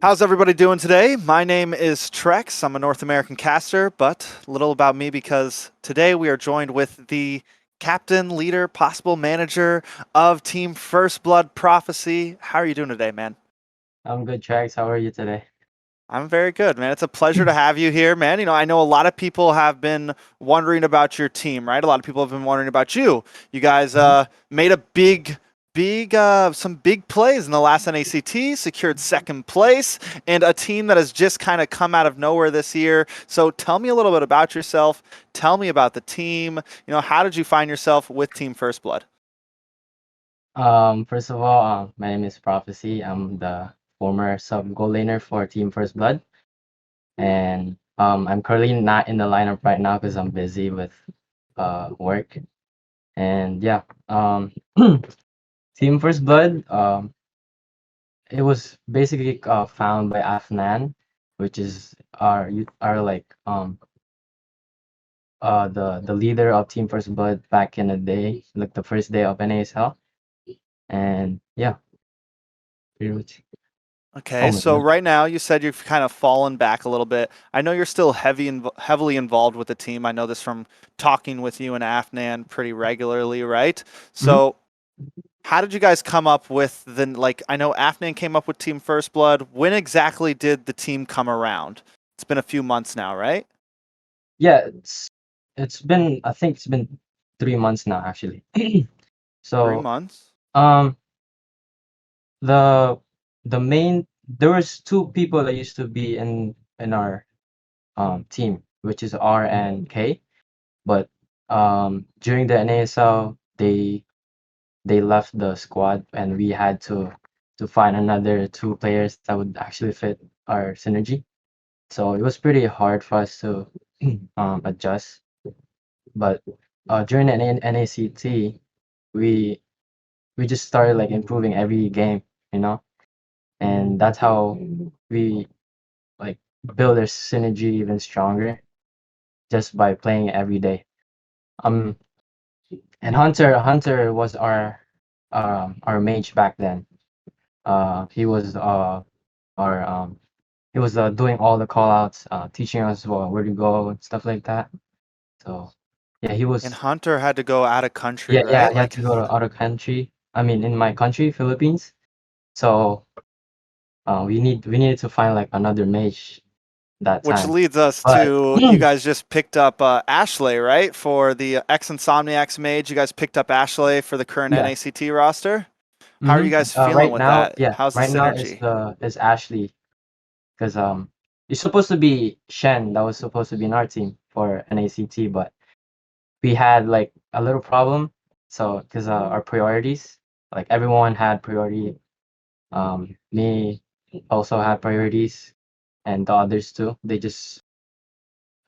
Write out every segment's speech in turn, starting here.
How's everybody doing today? My name is TREX. I'm a North American caster, but little about me because today we are joined with the captain, leader, possible manager of Team First Blood Prophecy. How are you doing today, man? I'm good, Trax. How are you today? I'm very good, man. It's a pleasure to have you here, man. I know a lot of people have been wondering about your team, right? A lot of people have been wondering about you. You guys Mhm. made a some big plays in the last NACT, secured second place, and a team that has just kind of come out of nowhere this year. So tell me a little bit about yourself. Tell me about the team. How did you find yourself with Team First Blood? First of all, my name is Prophecy. I'm the former sub goal laner for Team First Blood, and I'm currently not in the lineup right now because I'm busy with work. And yeah, Team First Blood, it was basically found by Afnan, which is our like the leader of Team First Blood back in the day, like the first day of NASL, and yeah, pretty much. Oh Okay, my so god. right now you said you've kind of fallen back a little bit. I know you're still heavily involved with the team. I know this from talking with you and Afnan pretty regularly, right? Mhm. So how did you guys come up with I know Afnan came up with Team First Blood. When exactly did the team come around? It's been a few months now, right? Yeah, it's been I think it's been 3 months now actually. Three So months. um the the main there was two people that used to be in our team, which is R and K, but during the NASL they left the squad and we had to find another two players that would actually fit our synergy. So it was pretty hard for us to adjust. But during the NACT, we we just started like improving every game, you know, and that's how we like build our synergy even stronger just by playing every day. Um, and Hunter was our mage back then. He was our he was doing all the call outs, teaching us where to go and stuff like that. So yeah, he And was. Hunter had to go out of country, Yeah, right? he had to go to other country. I mean, in my country, Philippines. So we needed to find like another mage that Which time. leads us But to you guys just picked up Ashley, right? For the ex Insomniacs mage, you guys picked up Ashley for the current yeah, NACT roster. How are you guys feeling with that? How's the right now is synergy? the is Ashley because it's supposed to be Shen that was supposed to be in our team for NACT, but we had like a little problem. So because our priorities, like everyone had priority. Me also had priorities, and the others too. They just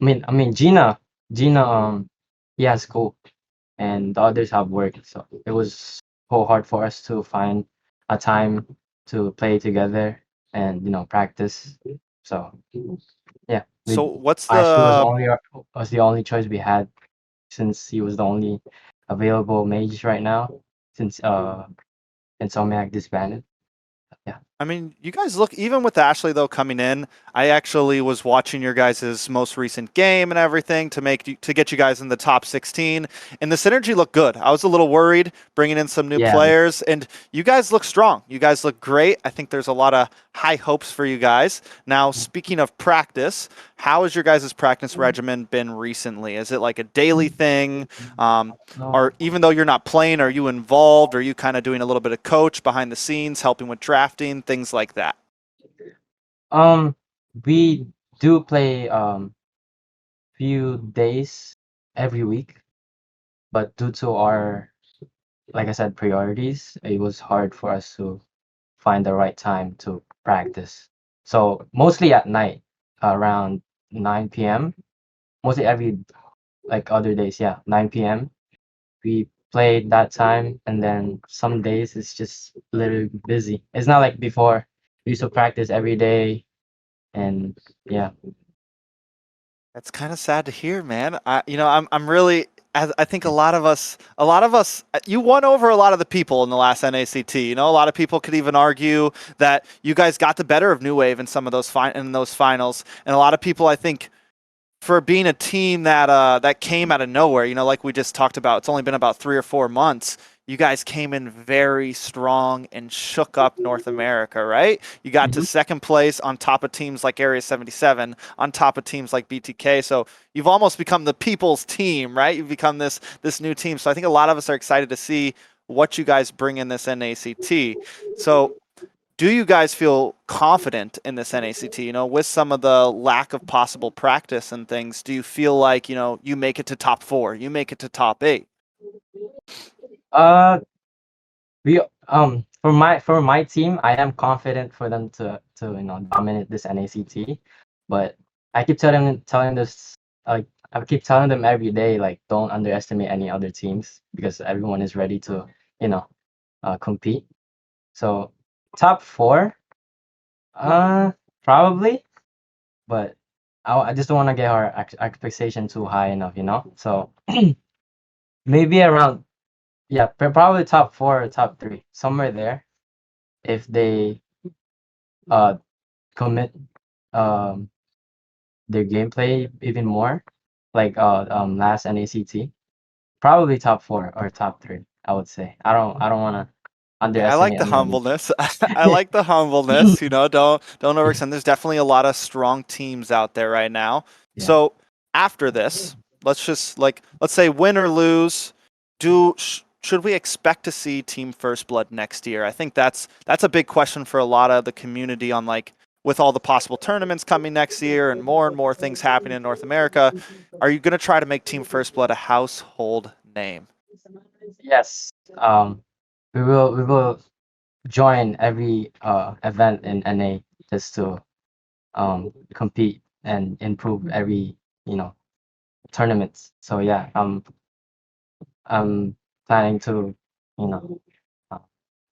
I mean, Gina, he has school, and the others have work. So it was so hard for us to find a time to play together and practice. So yeah, So what's Ashley the was the only choice we had since he was the only available mage right now since Insomniac disbanded. Yeah. I mean, you guys look, even with Ashley though coming in, I actually was watching your guys' most recent game and everything to get you guys in the top 16, and the synergy looked good. I was a little worried bringing in some new Yeah. players, and you guys look strong. You guys look great. I think there's a lot of high hopes for you guys. Now, speaking of practice, how has your guys' practice regimen been recently? Is it like a daily thing? Um, or even though you're not playing, are you involved? Are you kind of doing a little bit of coach behind the scenes, helping with drafting, things like that? Um, we do play few days every week, but due to our, like I said, priorities, it was hard for us to find the right time to practice. So mostly at night, around 9 p.m. Mostly every like other days, yeah, 9 p.m. We played that time, and then some days it's just literally busy. It's not like before. We used to practice every day, and yeah. That's kind of sad to hear, man. I'm really I think a lot of us, you won over a lot of the people in the last NACT. You know, a lot of people could even argue that you guys got the better of New Wave in some of those in those finals, and a lot of people, I think, for being a team that that came out of nowhere, you know, like we just talked about, it's only been about 3 or 4 months. You guys came in very strong and shook up North America, right? You got to Mhm. second place on top of teams like Area 77, on top of teams like BTK. So you've almost become the people's team, right? You've become this new team. So I think a lot of us are excited to see what you guys bring in this NACT. So do you guys feel confident in this NACT? You know, with some of the lack of possible practice and things, do you feel like, you know, you make it to top four, you make it to top eight? Uh, we for my team, I am confident for them to dominate this NACT, but I keep telling this like I keep telling them every day like don't underestimate any other teams because everyone is ready to you know compete. So top four, uh, probably, but I just don't want to get our expectation too high enough, you know. So maybe around yeah, probably top four or top three, somewhere there if they uh commit um their gameplay even more, like last NACT. Probably top four or top three, I would say. I don't want to Okay, I like underestimate the any other humbleness. I team. like the humbleness. You know, don't overextend. There's definitely a lot of strong teams out there right now. Yeah. So after this, let's just like let's say win or lose. Should we expect to see Team First Blood next year? I think that's a big question for a lot of the community on like with all the possible tournaments coming next year and more things happening in North America. Are you going to try to make Team First Blood a household name? Yes. We will join every event in NA just to compete and improve every you know tournaments. So yeah, I'm planning to you know uh,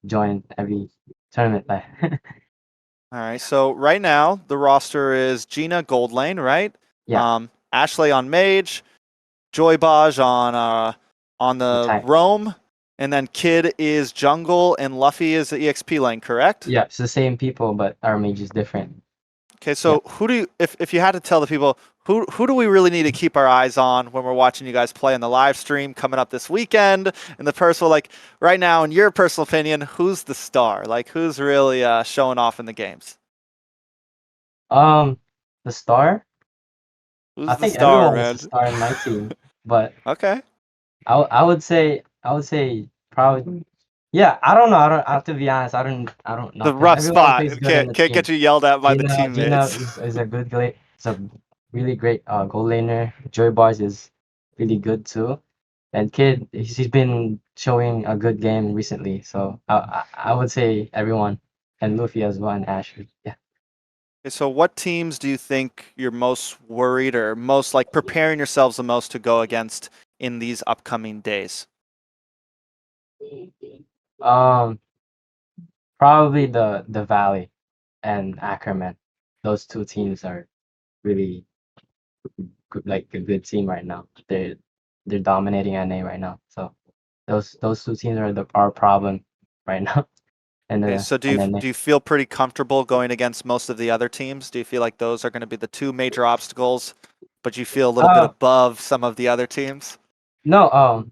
join every tournament. All right. So right now the roster is Gina Gold Lane, right? Yeah, Ashley on Mage, Joy Baj on the the tank. Roam, and then Kid is Jungle and Luffy is the EXP lane, correct? Yeah, it's the same people, but our mage is different. Okay. Yeah. So who do you if you had to tell the people who do we really need to keep our eyes on when we're watching you guys play on the live stream coming up this weekend? And the personal like right now, in your personal opinion, who's the star? Like who's really showing off in the games? Um, the star. I Who's the think star, everyone is a man? star in my team, but Okay. I would say probably yeah. I don't know. I have to be honest. I don't know The because rough everyone spot. plays good in the Can't team. get you yelled at by the Gina teammates. is a good is a really great goal laner. Joy Bars is really good too. And Kid, he's been showing a good game recently. So I would say everyone and Luffy as well and Ashley. Yeah. Okay, so what teams do you think you're most worried or most like preparing yourselves the most to go against in these upcoming days? Um, Probably the Valley and Ackerman. Those two teams are really good, like a good team right now. They're dominating NA right now. So those two teams are the our problem right now in Okay, the so in NA. do you feel pretty comfortable going against most of the other teams? Do you feel like those are going to be the two major obstacles, but you feel a little bit Uh above some of the other teams? no,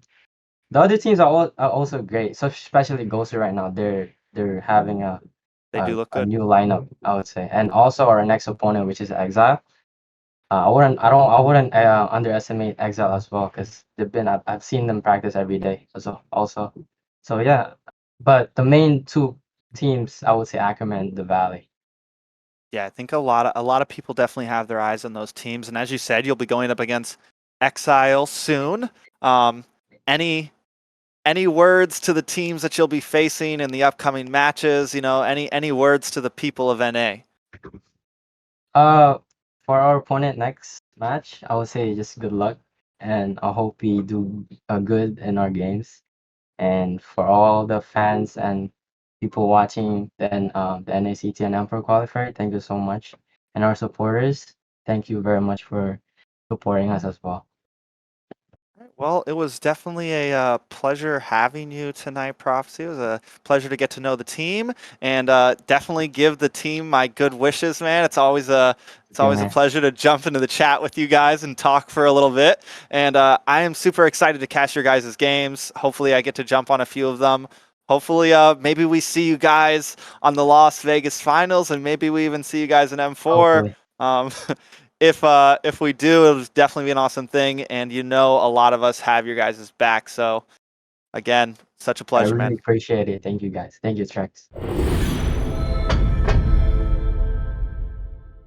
the other teams are also great. So especially Ghoster right now, they're having They do look a good. new lineup, I would say. And also our next opponent, which is Exile. I wouldn't underestimate Exile as well because they've been I've seen them practice every day also. So yeah, but the main two teams I would say Ackerman and the Valley. Yeah, I think a lot of people definitely have their eyes on those teams, and as you said, you'll be going up against Exile soon. Um, any any words to the teams that you'll be facing in the upcoming matches? You know, any words to the people of NA? Uh, for our opponent next match, I would say just good luck and I hope we do good in our games. And for all the fans and people watching the NACT and Emperor qualifier, thank you so much. And our supporters, thank you very much for supporting us as well. Well, it was definitely a pleasure having you tonight, Prophecy. It was a pleasure to get to know the team, and definitely give the team my good wishes, man. It's You always a man. pleasure to jump into the chat with you guys and talk for a little bit. And I am super excited to catch your guys' games. Hopefully, I get to jump on a few of them. Hopefully, maybe we see you guys on the Las Vegas finals, and maybe we even see you guys in M4. Hopefully. Um, if we do, it'll definitely be an awesome thing. And a lot of us have your guys' back. So again, such a I pleasure, man. really appreciate it. Thank you guys. Thank you, Trex.